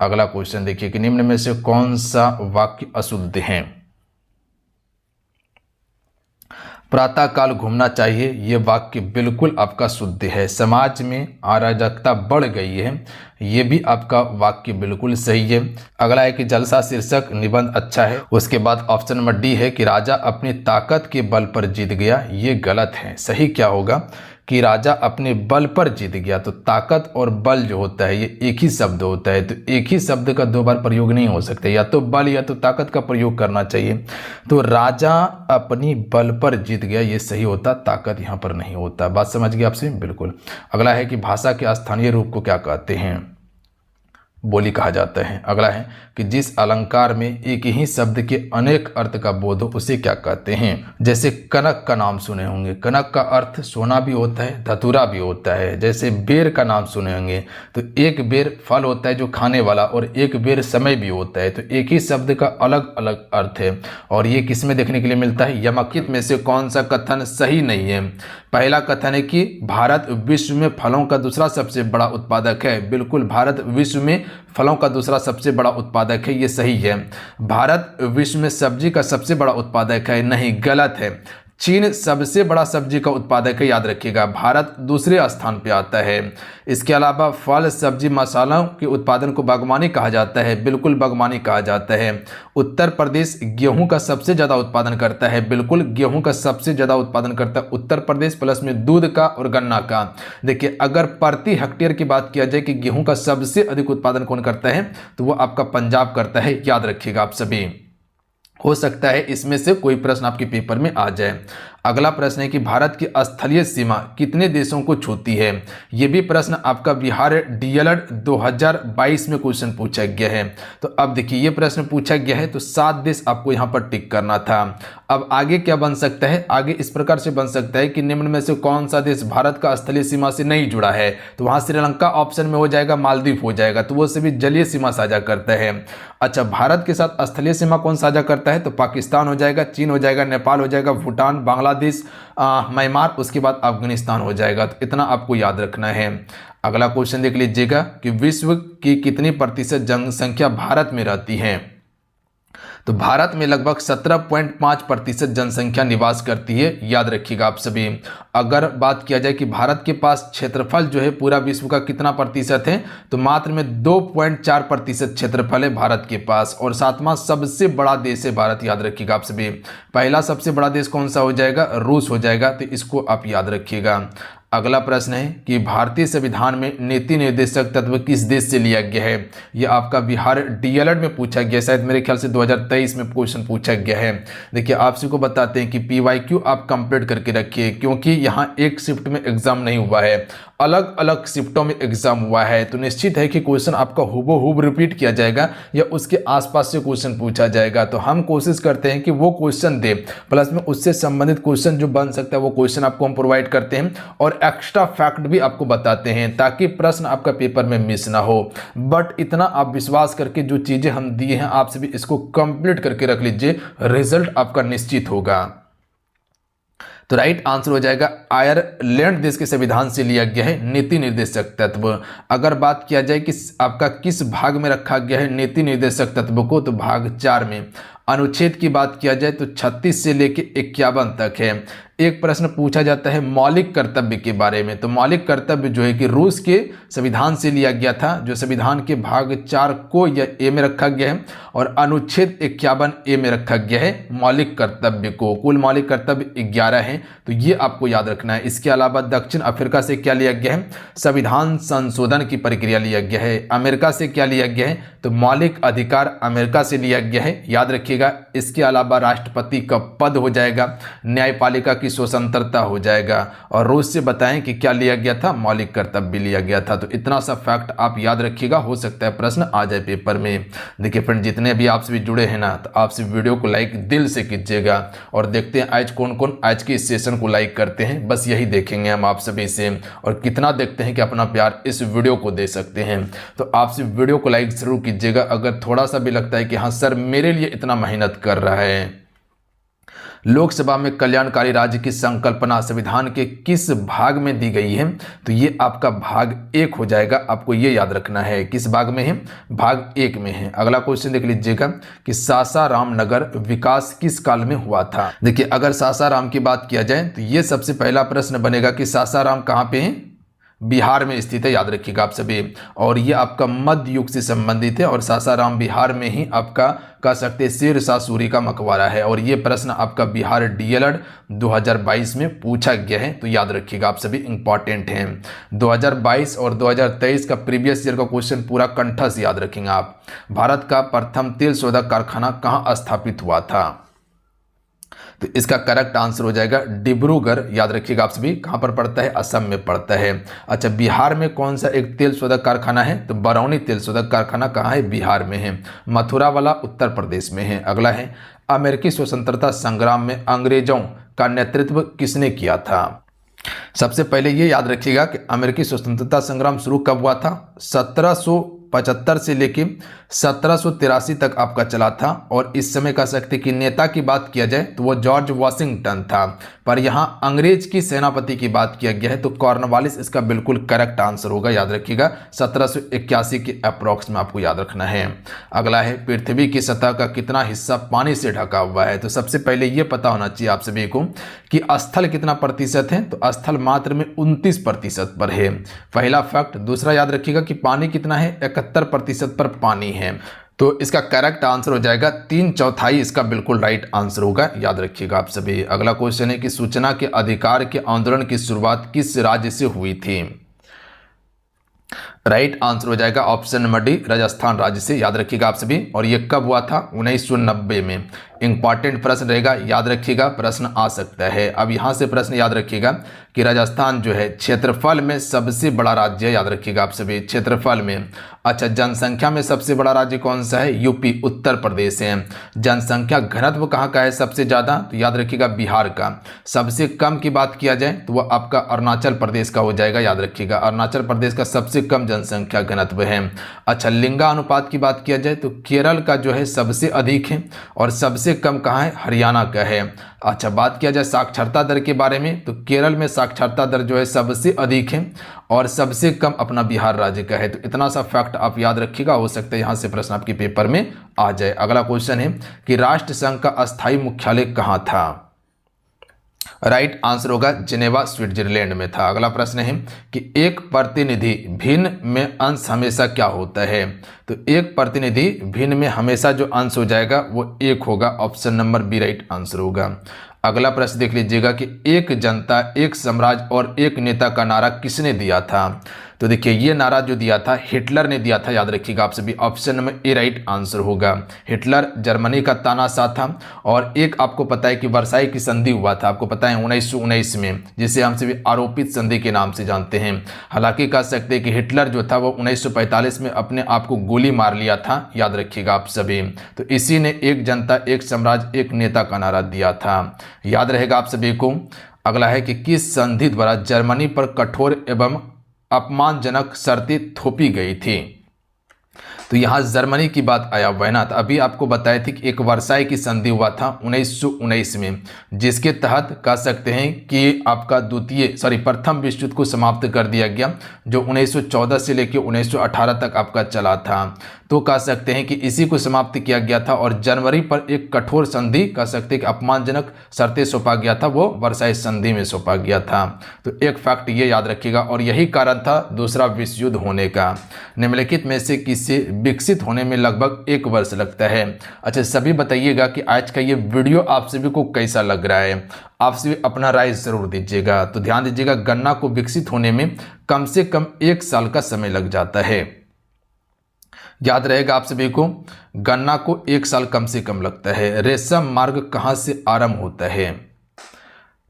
अगला क्वेश्चन देखिए कि निम्न में से कौन सा वाक्य अशुद्ध है? प्रातः काल घूमना चाहिए, ये वाक्य बिल्कुल आपका शुद्ध है। समाज में अराजकता बढ़ गई है, ये भी आपका वाक्य बिल्कुल सही है। अगला है कि जलसा शीर्षक निबंध अच्छा है। उसके बाद ऑप्शन नंबर डी है कि राजा अपनी ताकत के बल पर जीत गया, ये गलत है। सही क्या होगा कि राजा अपने बल पर जीत गया। तो ताकत और बल जो होता है ये एक ही शब्द होता है, तो एक ही शब्द का दो बार प्रयोग नहीं हो सकता, या तो बल या तो ताकत का प्रयोग करना चाहिए। तो राजा अपनी बल पर जीत गया, ये सही होता, ताकत यहाँ पर नहीं होता। बात समझ गए आपसे? बिल्कुल। अगला है कि भाषा के स्थानीय रूप को क्या कहते हैं? बोली कहा जाता है। अगला है कि जिस अलंकार में एक ही शब्द के अनेक अर्थ का बोध हो उसे क्या कहते हैं? जैसे कनक का नाम सुने होंगे, कनक का अर्थ सोना भी होता है, धतूरा भी होता है। जैसे बेर का नाम सुने होंगे, तो एक बेर फल होता है जो खाने वाला, और एक बेर समय भी होता है। तो एक ही शब्द का अलग अलग अर्थ है, और ये किस में देखने के लिए मिलता है? यमकित में से कौन सा कथन सही नहीं है? पहला कथन है कि भारत विश्व में फलों का दूसरा सबसे बड़ा उत्पादक है। बिल्कुल, भारत विश्व में फलों का दूसरा सबसे बड़ा उत्पादक है, ये सही है। भारत विश्व में सब्जी का सबसे बड़ा उत्पादक है, नहीं, गलत है। चीन सबसे बड़ा सब्जी का उत्पादक है, याद रखिएगा। भारत दूसरे स्थान पे आता है। इसके अलावा फल, सब्जी, मसालों के उत्पादन को बागवानी कहा जाता है, बिल्कुल बागवानी कहा जाता है। उत्तर प्रदेश गेहूं का सबसे ज़्यादा उत्पादन करता है, बिल्कुल गेहूं का सबसे ज़्यादा उत्पादन करता है उत्तर प्रदेश, प्लस में दूध का और गन्ना का। देखिए, अगर प्रति हेक्टेयर की बात किया जाए कि गेहूं का सबसे अधिक उत्पादन कौन करता है, तो वो आपका पंजाब करता है, याद रखिएगा आप सभी। हो सकता है इसमें से कोई प्रश्न आपके पेपर में आ जाए। अगला प्रश्न है कि भारत की स्थलीय सीमा कितने देशों को छूती है? ये भी प्रश्न आपका बिहार डीएलएड 2022 में क्वेश्चन पूछा गया है। तो अब देखिए, ये प्रश्न पूछा गया है तो 7 देश आपको यहाँ पर टिक करना था। अब आगे क्या बन सकता है? आगे इस प्रकार से बन सकता है कि निम्न में से कौन सा देश भारत का स्थलीय सीमा से नहीं जुड़ा है? तो वहाँ श्रीलंका ऑप्शन में हो जाएगा, मालदीव हो जाएगा, तो वो सभी जलीय सीमा साझा करता है। अच्छा, भारत के साथ स्थलीय सीमा कौन साझा करता है? तो पाकिस्तान हो जाएगा, चीन हो जाएगा, नेपाल हो जाएगा, भूटान, बांग्लादेश, म्यांमार, उसके बाद अफगानिस्तान हो जाएगा। तो इतना आपको याद रखना है। अगला क्वेश्चन देख लीजिएगा कि विश्व की कितनी प्रतिशत जनसंख्या भारत में रहती है? तो भारत में लगभग 17.5% जनसंख्या निवास करती है, याद रखिएगा आप सभी। अगर बात किया जाए कि भारत के पास क्षेत्रफल जो है पूरा विश्व का कितना प्रतिशत है, तो मात्र में 2.4% क्षेत्रफल है भारत के पास, और 7वां सबसे बड़ा देश है भारत, याद रखिएगा आप सभी। पहला सबसे बड़ा देश कौन सा हो जाएगा? रूस हो जाएगा, तो इसको आप याद रखिएगा। अगला प्रश्न है कि भारतीय संविधान में नीति निर्देशक तत्व किस देश से लिया गया है? यह आपका बिहार डीएलएड में पूछा गया, शायद मेरे ख्याल से 2023 में क्वेश्चन पूछा गया है। देखिए, आपसे को बताते हैं कि पीवाईक्यू आप कंप्लीट करके रखिए, क्योंकि यहाँ एक शिफ्ट में एग्जाम नहीं हुआ है, अलग अलग शिफ्टों में एग्जाम हुआ है। तो निश्चित है कि क्वेश्चन आपका हूबहू रिपीट किया जाएगा या उसके आसपास से क्वेश्चन पूछा जाएगा। तो हम कोशिश करते हैं कि वो क्वेश्चन दे, प्लस में उससे संबंधित क्वेश्चन जो बन सकता है वो क्वेश्चन आपको हम प्रोवाइड करते हैं, और एक्स्ट्रा फैक्ट भी आपको बताते हैं ताकि प्रश्न आपका पेपर में मिस ना हो। बट इतना आप विश्वास करके जो चीजें हम दिए हैं आप सभी इसको कंप्लीट करके रख लीजिए, रिजल्ट आपका निश्चित होगा। तो राइट आंसर हो जाएगा आयरलैंड देश के संविधान से लिया गया है नीति निर्देशक तत्व। अगर बात किया जाए कि आपका किस भाग में रखा गया है नीति निर्देशक तत्व को, तो भाग 4 में। अनुच्छेद की बात किया जाए तो 36 से लेकर 51 तक है। एक प्रश्न पूछा जाता है मौलिक कर्तव्य के बारे में। तो मौलिक कर्तव्य जो है कि रूस के संविधान से लिया गया था, जो संविधान के भाग 4 को या ए में रखा गया है और अनुच्छेद 51 ए में रखा गया है मौलिक कर्तव्य को। कुल मौलिक कर्तव्य 11 हैं, तो ये आपको याद रखना है। इसके अलावा दक्षिण अफ्रीका से क्या लिया गया है, संविधान संशोधन की प्रक्रिया लिया गया है। अमेरिका से क्या लिया गया है, तो मौलिक अधिकार अमेरिका से लिया गया है, याद रखिएगा। इसके अलावा राष्ट्रपति का पद हो जाएगा, न्यायपालिका की स्वतंत्रता हो जाएगा, और रूस से बताएं कि क्या लिया गया था, मौलिक कर्तव्य लिया गया था। तो इतना सा फैक्ट आप याद रखिएगा, हो सकता है प्रश्न आ जाए पेपर में। देखिए फ्रेंड, जितने भी आपसे भी जुड़े हैं ना, तो आपसे वीडियो को लाइक दिल से कीजिएगा और देखते हैं आज कौन कौन आज के इस सेशन को लाइक करते हैं। बस यही देखेंगे हम आप सभी से, और कितना देखते हैं कि अपना प्यार इस वीडियो को दे सकते हैं। तो आपसे वीडियो को लाइक जरूर कीजिएगा अगर थोड़ा सा भी लगता है कि हाँ सर मेरे लिए इतना मेहनत कर रहा है। लोकसभा में कल्याणकारी राज्य की संकल्पना संविधान के किस भाग में दी गई है, तो ये आपका भाग 1 हो जाएगा। आपको ये याद रखना है किस भाग में है, भाग 1 में है। अगला क्वेश्चन देख लीजिएगा कि सासाराम नगर विकास किस काल में हुआ था। देखिए अगर सासाराम की बात किया जाए तो ये सबसे पहला प्रश्न बनेगा कि सासाराम कहाँ पे है, बिहार में स्थित है, याद रखिएगा आप सभी। और ये आपका मध्य युग से संबंधित है और सासाराम बिहार में ही आपका कह सकते हैं शेरशाह सूरी का मकबरा है। और ये प्रश्न आपका बिहार डीएलएड 2022 में पूछा गया है, तो याद रखिएगा आप सभी, इंपॉर्टेंट हैं। 2022 और 2023 का प्रीवियस ईयर का क्वेश्चन पूरा कंठस्थ याद रखेंगे आप। भारत का प्रथम तेल शोधक कारखाना कहाँ स्थापित हुआ था, तो इसका करेक्ट आंसर हो जाएगा डिब्रूगढ़, याद रखिएगा आप सभी। कहाँ पर पड़ता है, असम में पड़ता है। अच्छा, बिहार में कौन सा एक तेल शोधक कारखाना है, तो बरौनी तेल शोधक कारखाना कहाँ है, बिहार में है। मथुरा वाला उत्तर प्रदेश में है। अगला है अमेरिकी स्वतंत्रता संग्राम में अंग्रेजों का नेतृत्व किसने किया था। सबसे पहले ये याद रखिएगा कि अमेरिकी स्वतंत्रता संग्राम शुरू कब हुआ था, 1775 से लेके 1783 तक आपका चला था। और इस समय कह सकते कि नेता की बात किया जाए तो वो जॉर्ज वाशिंगटन था, पर यहाँ अंग्रेज की सेनापति की बात किया गया है तो कॉर्नवालिस इसका बिल्कुल करेक्ट आंसर होगा, याद रखिएगा। 1781 के अप्रॉक्स में आपको याद रखना है। अगला है पृथ्वी की सतह का कितना हिस्सा पानी से ढका हुआ है, तो सबसे पहले ये पता होना चाहिए आप सभी को कि स्थल कितना प्रतिशत है, तो स्थल मात्र में 29% पर है, पहला फैक्ट। दूसरा याद रखिएगा कि पानी कितना है, 71% पर पानी है। तो इसका करेक्ट आंसर हो जाएगा 3/4, इसका बिल्कुल राइट आंसर होगा, याद रखिएगा आप सभी। अगला क्वेश्चन है कि सूचना के अधिकार के आंदोलन की शुरुआत किस राज्य से हुई थी, राइट आंसर हो जाएगा ऑप्शन नंबर डी, राजस्थान राज्य से, याद रखिएगा आप सभी। और ये कब हुआ था, 1990 में। इंपॉर्टेंट प्रश्न रहेगा, याद रखिएगा, प्रश्न आ सकता है। अब यहाँ से प्रश्न याद रखिएगा कि राजस्थान जो है क्षेत्रफल में सबसे बड़ा राज्य है, याद रखिएगा आप सभी, क्षेत्रफल में। अच्छा, जनसंख्या में सबसे बड़ा राज्य कौन सा है, यूपी, उत्तर प्रदेश है। जनसंख्या घनत्व कहाँ का है सबसे ज़्यादा, तो याद रखिएगा बिहार का। सबसे कम की बात किया जाए तो वह आपका अरुणाचल प्रदेश का हो जाएगा, याद रखिएगा, अरुणाचल प्रदेश का सबसे कम जनसंख्या घनत्व है। अच्छा, लिंगानुपात की बात किया जाए तो केरल का जो है सबसे अधिक है और सबसे कम कहाँ है, हरियाणा का है। अच्छा, बात किया जाए साक्षरता दर के बारे में तो केरल में साक्षरता दर जो है सबसे अधिक है और सबसे कम अपना बिहार राज्य का है। तो इतना सा फैक्ट आप याद रखिएगा, हो सकता है यहाँ से प्रश्न आपके पेपर में आ जाए। अगला क्वेश्चन है कि राष्ट्रसंघ का अस्थायी मुख्यालय कहाँ था, राइट आंसर होगा जिनेवा, स्विट्जरलैंड में था। अगला प्रश्न है कि एक प्रतिनिधि भिन्न में अंश हमेशा क्या होता है, तो एक प्रतिनिधि भिन्न में हमेशा जो अंश हो जाएगा वो 1 होगा, option number B right answer होगा। अगला प्रश्न देख लीजिएगा कि एक जनता, एक साम्राज्य और एक नेता का नारा किसने दिया था, तो देखिए ये नारा जो दिया था हिटलर ने दिया था, याद रखिएगा आप सभी, option number A right answer होगा। हिटलर जर्मनी का तानाशाह था। और एक आपको पता है कि वर्साई की संधि हुआ था, आपको पता है 1919 में, जिसे हम सभी आरोपित संधि के नाम से जानते हैं। हालांकि कह सकते हैं कि हिटलर जो था वो 1945 में अपने आप को गोली मार लिया था, याद रखिएगा आप सभी। तो इसी ने एक जनता, एक साम्राज्य, एक नेता का नारा दिया था, याद रहेगा आप सभी को। अगला है कि किस संधि द्वारा जर्मनी पर कठोर एवं अपमानजनक शर्तें थोपी गई थी, तो यहाँ जर्मनी की बात आया हुआ है ना। तो अभी आपको बताया थी कि एक वर्साई की संधि हुआ था 1919 में, जिसके तहत कह सकते हैं कि आपका प्रथम विश्व युद्ध को समाप्त कर दिया गया, जो 1914 से लेकर 1918 तक आपका चला था। तो कह सकते हैं कि इसी को समाप्त किया गया था और जनवरी पर एक कठोर संधि कह सकते हैं कि अपमानजनक शर्तें सौंपा गया था, वो वर्साई संधि में सौंपा गया था। तो एक फैक्ट ये याद रखिएगा और यही कारण था दूसरा विश्व युद्ध होने का। निम्नलिखित में से किसे विकसित होने में लगभग 1 वर्ष लगता है। अच्छा, सभी बताइएगा कि आज का ये वीडियो आप सभी को कैसा लग रहा है, आप सभी अपना राय जरूर दीजिएगा। तो ध्यान दीजिएगा, गन्ना को विकसित होने में कम से कम 1 साल का समय लग जाता है। याद रहेगा आप सभी को, गन्ना को 1 साल कम से कम लगता है। रेशम मार्ग कहां से आरंभ होता है?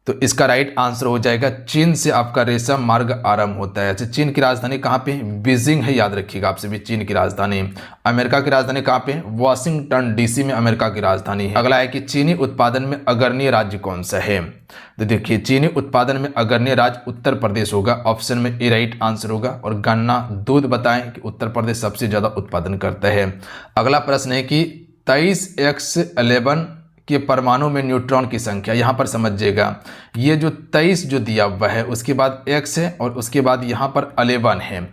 तो इसका राइट आंसर हो जाएगा चीन से आपका रेशम मार्ग आरंभ होता है। अच्छा, चीन की राजधानी कहाँ पे? बीजिंग है, याद रखिएगा आप सभी, चीन की राजधानी। अमेरिका की राजधानी कहाँ पे? वाशिंगटन डीसी में अमेरिका की राजधानी है। अगला है कि चीनी उत्पादन में अग्रणी राज्य कौन सा है? तो देखिए, चीनी उत्पादन में अग्रणी राज्य उत्तर प्रदेश होगा, ऑप्शन में ए राइट आंसर होगा। और गन्ना, दूध बताएं कि उत्तर प्रदेश सबसे ज्यादा उत्पादन करता है। अगला प्रश्न है कि 23x11 के परमाणु में न्यूट्रॉन की संख्या, यहाँ पर समझिएगा, ये जो 23 जो दिया हुआ है उसके बाद x है और उसके बाद यहाँ पर 11 है,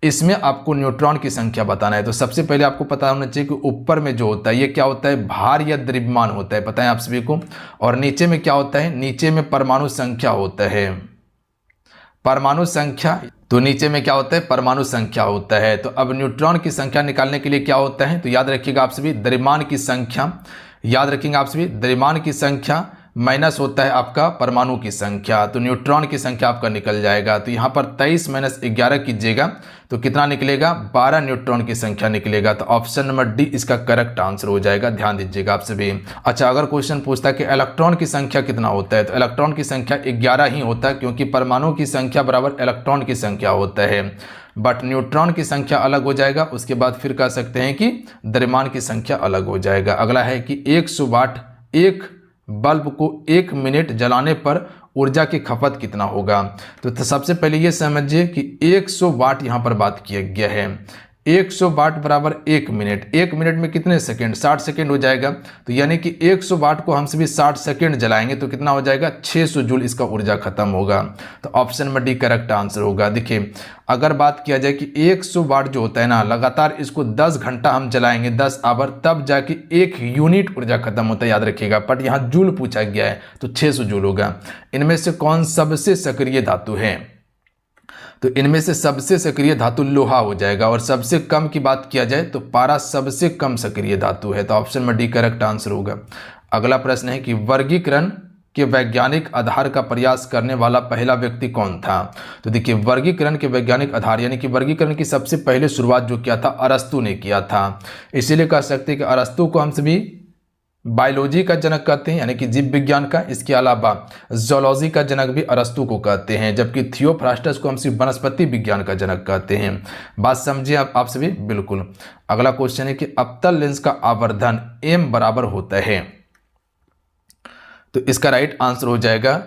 इसमें आपको न्यूट्रॉन की संख्या बताना है। तो सबसे पहले आपको पता होना चाहिए कि ऊपर में जो होता है ये क्या होता है? भार या द्रव्यमान होता है, पता है आप सभी को। और नीचे में क्या होता है? नीचे में परमाणु संख्या होता है, परमाणु संख्या। तो नीचे में क्या होता है? परमाणु संख्या होता है। तो अब न्यूट्रॉन की संख्या निकालने के लिए क्या होता है? तो याद रखिएगा आप सभी, द्रव्यमान की संख्या, याद रखेंगे आप सभी, द्रव्यमान की संख्या माइनस होता है आपका परमाणु की संख्या। तो न्यूट्रॉन की संख्या आपका निकल जाएगा। तो यहाँ पर 23 - 11 कीजिएगा तो कितना निकलेगा? 12 न्यूट्रॉन की संख्या निकलेगा। तो ऑप्शन नंबर डी इसका करेक्ट आंसर हो जाएगा, ध्यान दीजिएगा आप सभी। अच्छा, अगर क्वेश्चन पूछता है कि इलेक्ट्रॉन की संख्या कितना होता है, तो इलेक्ट्रॉन की संख्या 11 ही होता है, क्योंकि परमाणु की संख्या बराबर इलेक्ट्रॉन की संख्या होता है। बट न्यूट्रॉन की संख्या अलग हो जाएगा, उसके बाद फिर कह सकते हैं कि द्रव्यमान की संख्या अलग हो जाएगा। अगला है कि 100 वाट एक बल्ब को 1 मिनट जलाने पर ऊर्जा की खपत कितना होगा? तो सबसे पहले ये समझिए कि 100 वाट यहाँ पर बात किया गया है। 100 वाट बराबर 1 मिनट, 1 मिनट में कितने सेकंड? 60 सेकंड हो जाएगा। तो यानी कि 100 वाट को हम सभी 60 सेकंड जलाएंगे तो कितना हो जाएगा? 600 जूल इसका ऊर्जा खत्म होगा। तो ऑप्शन में डी करेक्ट आंसर होगा। देखिए, अगर बात किया जाए कि 100 वाट जो होता है ना, लगातार इसको 10 घंटा हम जलाएंगे, 10 आवर, तब जाके 1 यूनिट ऊर्जा खत्म होता है, याद रखिएगा। बट यहाँ जूल पूछा गया है तो 600 जूल होगा। इनमें से कौन सबसे सक्रिय धातु है? तो इनमें से सबसे सक्रिय धातु लोहा हो जाएगा। और सबसे कम की बात किया जाए तो पारा सबसे कम सक्रिय धातु है। तो ऑप्शन में डी करेक्ट आंसर होगा। अगला प्रश्न है कि वर्गीकरण के वैज्ञानिक आधार का प्रयास करने वाला पहला व्यक्ति कौन था? तो देखिए, वर्गीकरण के वैज्ञानिक आधार यानी कि वर्गीकरण की सबसे पहले शुरुआत जो किया था अरस्तु ने किया था। इसीलिए कह सकते हैं कि अरस्तु को हम सभी बायोलॉजी का जनक कहते हैं, यानी कि जीव विज्ञान का। इसके अलावा जूलॉजी का जनक भी अरस्तु को कहते हैं, जबकि थियोफ्रास्टस को हम सिर्फ वनस्पति विज्ञान का जनक कहते हैं। बात समझिए आप सभी, बिल्कुल। अगला क्वेश्चन है कि अवतल लेंस का आवर्धन m बराबर होता है। तो इसका राइट आंसर हो जाएगा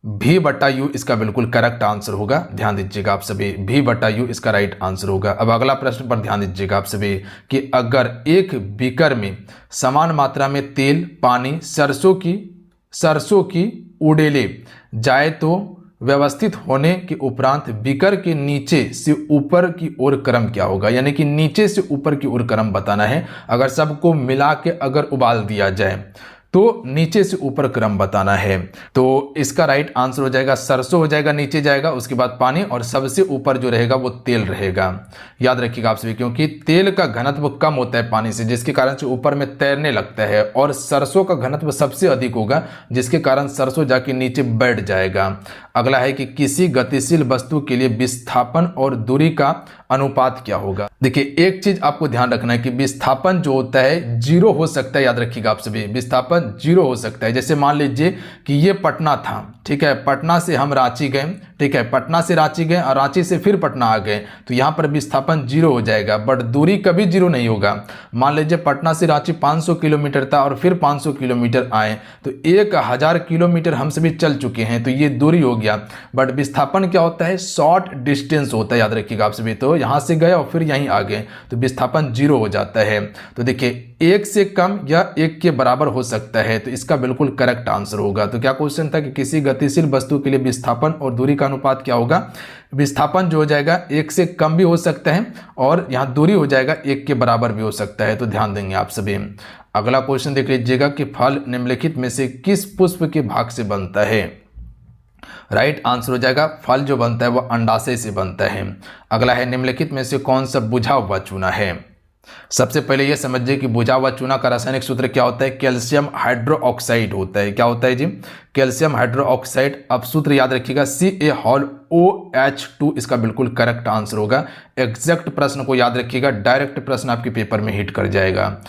v/u, इसका बिल्कुल करेक्ट आंसर होगा। ध्यान दीजिएगा आप सभी, v/u इसका राइट आंसर होगा। अब अगला प्रश्न पर ध्यान दीजिएगा आप सभी कि अगर एक बीकर में समान मात्रा में तेल, पानी, सरसों की उड़ेले जाए तो व्यवस्थित होने के उपरांत बीकर के नीचे से ऊपर की ओर क्रम क्या होगा? यानी कि नीचे से ऊपर की ओर क्रम बताना है। अगर सबको मिला के अगर उबाल दिया जाए तो नीचे से ऊपर क्रम बताना है। तो इसका राइट आंसर हो जाएगा सरसों हो जाएगा, नीचे जाएगा, उसके बाद पानी, और सबसे ऊपर जो रहेगा वो तेल रहेगा। याद रखिएगा आप सभी, क्योंकि तेल का घनत्व कम होता है पानी से, जिसके कारण से ऊपर में तैरने लगता है, और सरसों का घनत्व सबसे अधिक होगा, जिसके कारण सरसों जाके नीचे बैठ जाएगा। अगला है कि किसी गतिशील वस्तु के लिए विस्थापन और दूरी का अनुपात क्या होगा? देखिए, एक चीज आपको ध्यान रखना है कि विस्थापन जो होता है 0 हो सकता है। याद रखिएगा आप सभी, विस्थापन 0 हो सकता है। जैसे मान लीजिए कि ये पटना था, ठीक है, पटना से हम रांची गए, ठीक है, पटना से रांची गए और रांची से फिर पटना आ गए, तो यहाँ पर विस्थापन 0 हो जाएगा। बट दूरी कभी 0 नहीं होगा। मान लीजिए पटना से रांची 500 किलोमीटर था और फिर 500 किलोमीटर आए, तो 1000 किलोमीटर हम सभी चल चुके हैं, तो ये दूरी हो गया। बट विस्थापन क्या होता है? शॉर्ट डिस्टेंस होता है। याद रखिएगा आप सभी, तो यहाँ से गए और फिर यहीं आ गए, तो विस्थापन 0 हो जाता है। तो देखिए, एक से कम या एक के बराबर हो सकता है, तो इसका बिल्कुल करेक्ट आंसर होगा। तो क्या क्वेश्चन था कि किसी गतिशील वस्तु के लिए विस्थापन और दूरी का अनुपात क्या होगा। विस्थापन जो हो जाएगा एक से कम भी हो सकता है और यहाँ दूरी हो जाएगा एक के बराबर भी हो सकता है, तो ध्यान देंगे आप सभी। अगला क्वेश्चन देख लीजिएगा कि फल निम्नलिखित में से किस पुष्प के भाग से बनता है। राइट आंसर हो जाएगा फल जो बनता है वह अंडाशय से बनता है। अगला है निम्नलिखित में से कौन सा बुझा हुआ चूना है। सबसे पहले यह समझिए कि बुझा हुआ चूना का रासायनिक सूत्र क्या होता है, कैल्शियम हाइड्रोक्साइड होता है। क्या होता है जी, कैल्शियम हाइड्रोक्साइड। अब सूत्र याद रखिएगा CaOH2, इसका बिल्कुल करेक्ट आंसर होगा। एग्जैक्ट प्रश्न को याद रखिएगा, डायरेक्ट प्रश्न आपके पेपर में हिट कर जाएगा।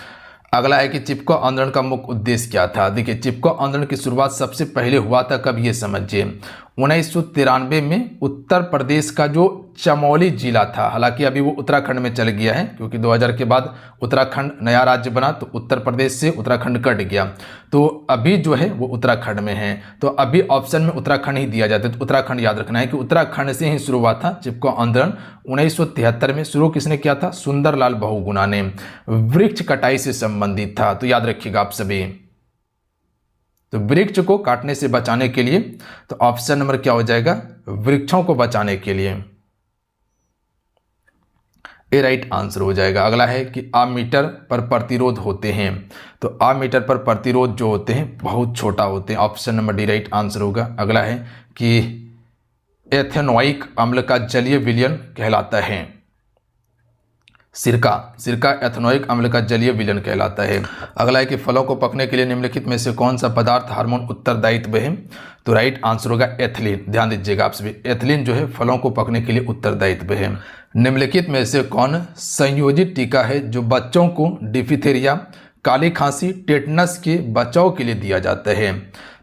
अगला है कि चिपको आंदोलन का मुख्य उद्देश्य क्या था। देखिए चिपको आंदोलन की शुरुआत सबसे पहले हुआ था कब, ये समझिए 1993 में उत्तर प्रदेश का जो चमोली जिला था, हालांकि अभी वो उत्तराखंड में चल गया है क्योंकि 2000 के बाद उत्तराखंड नया राज्य बना तो उत्तर प्रदेश से उत्तराखंड कट गया, तो अभी जो है वो उत्तराखंड में है। तो अभी ऑप्शन में उत्तराखंड ही दिया जाता है, तो उत्तराखंड याद रखना है कि उत्तराखंड से ही शुरू हुआ था चिपको आंदोलन। 1973 में शुरू किसने किया था, सुंदरलाल बहुगुणा ने। वृक्ष कटाई से संबंधित था, तो याद रखिएगा आप सभी। तो वृक्ष को काटने से बचाने के लिए, तो ऑप्शन नंबर क्या हो जाएगा, वृक्षों को बचाने के लिए, ए राइट आंसर हो जाएगा। अगला है कि आमीटर पर प्रतिरोध होते हैं, तो आमीटर पर प्रतिरोध जो होते हैं बहुत छोटा होते हैं, option number D right answer होगा। अगला है कि एथेनोइक अम्ल का जलीय विलयन कहलाता है। सिरका एथेनोइक अम्ल का जलीय विलयन कहलाता है। अगला है कि फलों को पकने के लिए निम्नलिखित में से कौन सा पदार्थ हार्मोन उत्तरदायित्व है, तो राइट आंसर होगा एथिलीन। ध्यान दीजिएगा आप सभी, एथिलीन जो है फलों को पकने के लिए उत्तरदायित्व है। निम्नलिखित में से कौन संयोजित टीका है जो बच्चों को डिफिथेरिया, काली खांसी, टेटनस के बचाव के लिए दिया जाता है।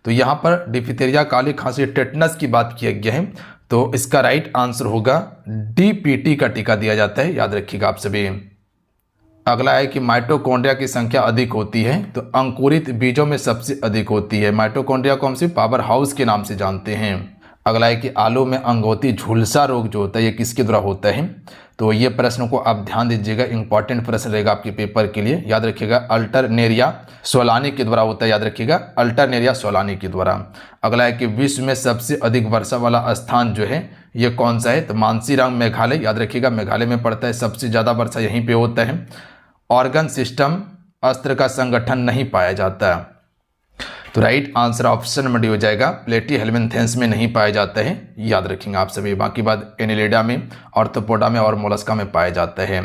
तो यहाँ पर डिफिथेरिया, काली खांसी, टेटनस की बात किया गया है, तो इसका राइट आंसर होगा DPT का टीका दिया जाता है, याद रखिएगा आप सभी। अगला है कि माइटोकॉन्ड्रिया की संख्या अधिक होती है, तो अंकुरित बीजों में सबसे अधिक होती है। माइटोकॉन्ड्रिया को हम सिर्फ पावर हाउस के नाम से जानते हैं। अगला है कि आलू में अंगोती झुलसा रोग जो होता है ये किसके द्वारा होता है, तो ये प्रश्न को आप ध्यान दीजिएगा, इंपॉर्टेंट प्रश्न रहेगा आपके पेपर के लिए, याद रखिएगा अल्टरनेरिया सोलानी के द्वारा होता है, याद रखिएगा अल्टरनेरिया सोलानी के द्वारा। अगला है कि विश्व में सबसे अधिक वर्षा वाला स्थान जो है ये कौन सा है, तो मानसीराम मेघालय, याद रखिएगा मेघालय में पड़ता है, सबसे ज़्यादा वर्षा यहीं पे होता है। ऑर्गन सिस्टम अस्त्र का संगठन नहीं पाया जाता, तो right answer option number D हो जाएगा, प्लेटी हेलमिन्थेंस में नहीं पाया जाता है, याद रखेंगे आप सभी। बाकी बात एनिलिडा में, ऑर्थोपोडा में और मोलस्का में पाया जाता है।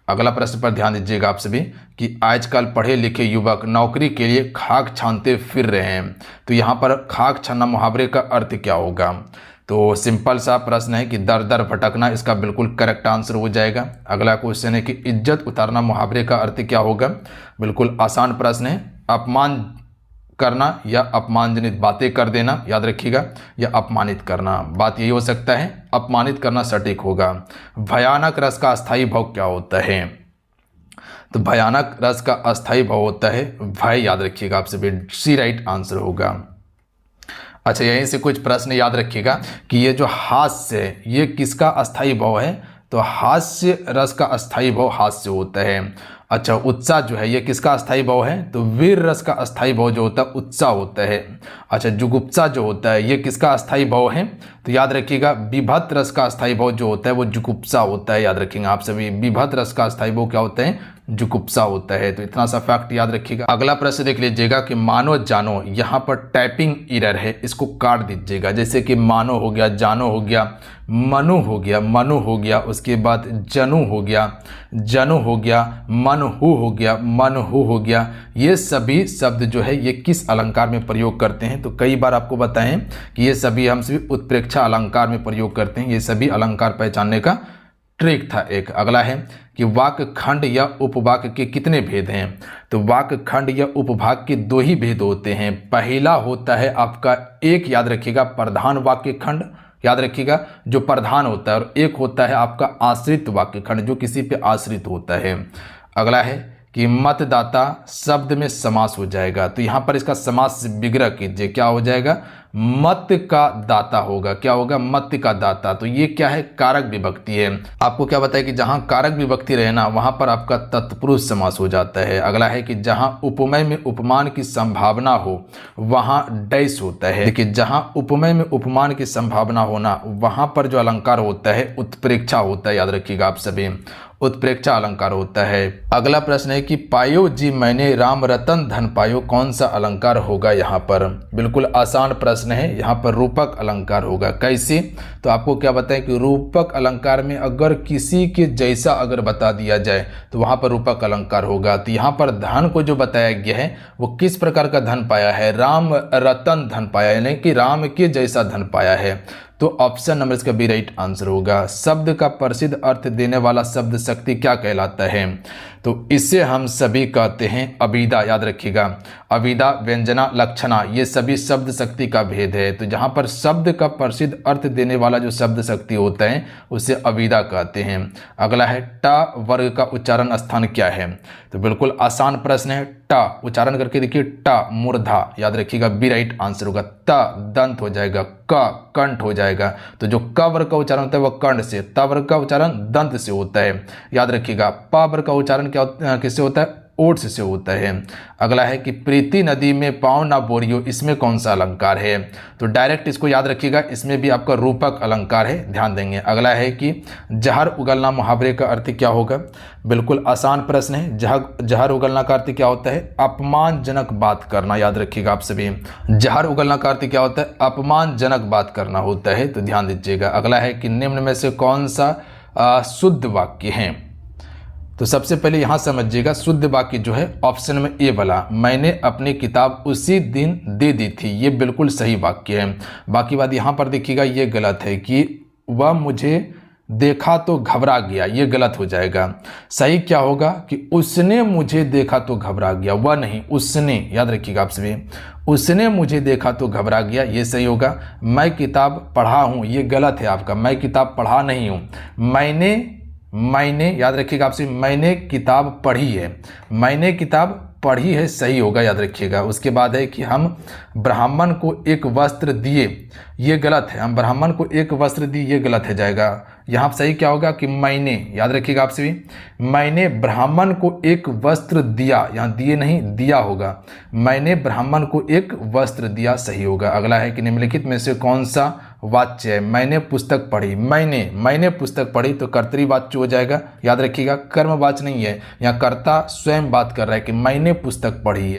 अगला प्रश्न पर ध्यान दीजिएगा आप सभी कि आजकल पढ़े लिखे युवक नौकरी के लिए खाक छानते फिर रहे हैं, तो यहाँ पर खाक छानना मुहावरे का अर्थ क्या होगा, तो सिंपल सा प्रश्न है कि दर दर भटकना, इसका बिल्कुल करेक्ट आंसर हो जाएगा। अगला क्वेश्चन है कि इज्जत उतारना मुहावरे का अर्थ क्या होगा, बिल्कुल आसान प्रश्न है। अपमान करना या अपमानजनित बातें कर देना, याद रखिएगा, या अपमानित करना, बात यही हो सकता है, अपमानित करना सटीक होगा। भयानक रस का अस्थायी भाव क्या होता है, तो भयानक रस का अस्थायी भाव होता है भय, याद रखिएगा आप सभी, सी राइट आंसर होगा। अच्छा यहीं से कुछ प्रश्न याद रखिएगा कि ये जो हास्य है ये किसका अस्थायी भाव है, तो हास्य रस का अस्थायी भाव हास्य होता है। अच्छा उत्साह जो है ये किसका अस्थायी भाव है, तो वीर रस का अस्थायी भाव जो होता है उत्साह होता है। अच्छा जुगुप्सा जो होता है ये किसका अस्थायी भाव है, तो याद रखिएगा विभक्त रस का अस्थायी भाव जो होता है वो जुगुप्सा होता है, याद रखेंगे आप सभी। विभक्त रस का अस्थायी भाव क्या होता है, जुगुप्सा होता है, तो इतना सा फैक्ट याद रखिएगा। अगला प्रश्न देख लीजिएगा कि मानो जानो, यहाँ पर टाइपिंग एरर है, इसको काट दीजिएगा, जैसे कि मानो हो गया, जानो हो गया, मनु हो गया, मनु हो गया, उसके बाद जनु हो गया, जनु हो गया, मनहु हो गया, मनहु हो गया। ये सभी शब्द जो है ये किस अलंकार में प्रयोग करते हैं, तो कई बार आपको बताएं कि ये सभी हम सभी उत्प्रेक्षा अलंकार में प्रयोग करते हैं, ये सभी अलंकार पहचानने का ट्रिक था एक। अगला है कि वाक्य खंड या उपवाक्य के कितने भेद हैं, तो वाक्य खंड या उपभाग के दो ही भेद होते हैं। पहला होता है आपका एक, याद रखिएगा प्रधान वाक्य खंड, याद रखिएगा जो प्रधान होता है, और एक होता है आपका आश्रित वाक्य खंड जो किसी पे आश्रित होता है। अगला है कि मतदाता शब्द में समास हो जाएगा, तो यहाँ पर इसका समास विग्रह कीजिए, क्या हो जाएगा, मत्य का दाता होगा। क्या होगा? मत्य का दाता। तो ये क्या है? कारक विभक्ति है। आपको क्या बताया कि जहां कारक विभक्ति रहे ना वहां पर आपका तत्पुरुष समास हो जाता है। अगला है कि जहां उपमेय में उपमान की संभावना हो वहां डैश होता है। देखिए, जहां उपमेय में उपमान की संभावना होना वहां पर जो अलंकार होता है उत्प्रेक्षा होता है। याद रखिएगा आप सभी, उत्प्रेक्षा अलंकार होता है। अगला प्रश्न है कि पायो जी मैंने राम रतन धन पायो, कौन सा अलंकार होगा यहाँ पर? बिल्कुल आसान प्रश्न है। यहाँ पर रूपक अलंकार होगा। कैसे? तो आपको क्या बताएं कि रूपक अलंकार में अगर किसी के जैसा अगर बता दिया जाए तो वहाँ पर रूपक अलंकार होगा। तो यहाँ पर धन को जो बताया गया है वो किस प्रकार का धन पाया है? राम रतन धन पाया, यानी कि राम के जैसा धन पाया है। तो ऑप्शन नंबर इसका बी राइट आंसर होगा। शब्द का प्रसिद्ध अर्थ देने वाला शब्द शक्ति क्या कहलाता है? तो इसे हम सभी कहते हैं अभिधा। याद रखिएगा, अभिधा, व्यंजना, लक्षणा, ये सभी शब्द शक्ति का भेद है। तो जहाँ पर शब्द का प्रसिद्ध अर्थ देने वाला जो शब्द शक्ति होता है उसे अभिधा कहते हैं। अगला है ट वर्ग का उच्चारण स्थान क्या है? तो बिल्कुल आसान प्रश्न है। ट उच्चारण करके देखिए, ट मूर्धा। याद रखिएगा, बी राइट आंसर होगा। त दंत हो जाएगा, क कंठ हो जाएगा। तो जो क वर्ग का उच्चारण होता है वह कंठ से, त वर्ग का उच्चारण दंत से होता है। याद रखिएगा, प वर्ग का उच्चारण क्या किससे होता है? ओठ से होता है। अगला है कि प्रीति नदी में पाँव ना बोरियो, इसमें कौन सा अलंकार है? तो डायरेक्ट इसको याद रखिएगा, इसमें भी आपका रूपक अलंकार है, ध्यान देंगे। अगला है कि जहर उगलना मुहावरे का अर्थ क्या होगा? बिल्कुल आसान प्रश्न है। जहर उगलना का अर्थ क्या होता है? अपमानजनक बात करना। याद रखिएगा आप सभी, जहर उगलना का अर्थ क्या होता है? अपमानजनक बात करना होता है। तो ध्यान दीजिएगा। अगला है कि निम्न में से कौन सा शुद्ध वाक्य है? तो सबसे पहले यहाँ समझिएगा, शुद्ध वाक्य जो है ऑप्शन में ए वाला, मैंने अपनी किताब उसी दिन दे दी थी, ये बिल्कुल सही वाक्य है। बाकी बात यहाँ पर देखिएगा, ये गलत है कि वह मुझे देखा तो घबरा गया, ये गलत हो जाएगा। सही क्या होगा कि उसने मुझे देखा तो घबरा गया, वह नहीं, उसने। याद रखिएगा आप सभी, उसने मुझे देखा तो घबरा गया, ये सही होगा। मैं किताब पढ़ा हूँ, ये गलत है आपका, मैं किताब पढ़ा नहीं हूँ। मैंने याद रखिएगा आपसे, मैंने किताब पढ़ी है, मैंने किताब पढ़ी है, सही होगा। याद रखिएगा। उसके बाद है कि हम ब्राह्मण को एक वस्त्र दिए, ये गलत है। हम ब्राह्मण को एक वस्त्र दिए, ये गलत है जाएगा। यहाँ सही क्या होगा कि मैंने, याद रखिएगा आपसे भी, मैंने ब्राह्मण को एक वस्त्र दिया, यहाँ दिए नहीं दिया होगा। मैंने ब्राह्मण को एक वस्त्र दिया, सही होगा। अगला है कि निम्नलिखित में से कौन सा वाच्य है? मैंने पुस्तक पढ़ी, मैंने पुस्तक पढ़ी, तो कर्तृवाच्य हो जाएगा। याद रखिएगा, कर्मवाच्य नहीं है। यहाँ कर्ता स्वयं बात कर रहा है कि मैंने पुस्तक पढ़ी है।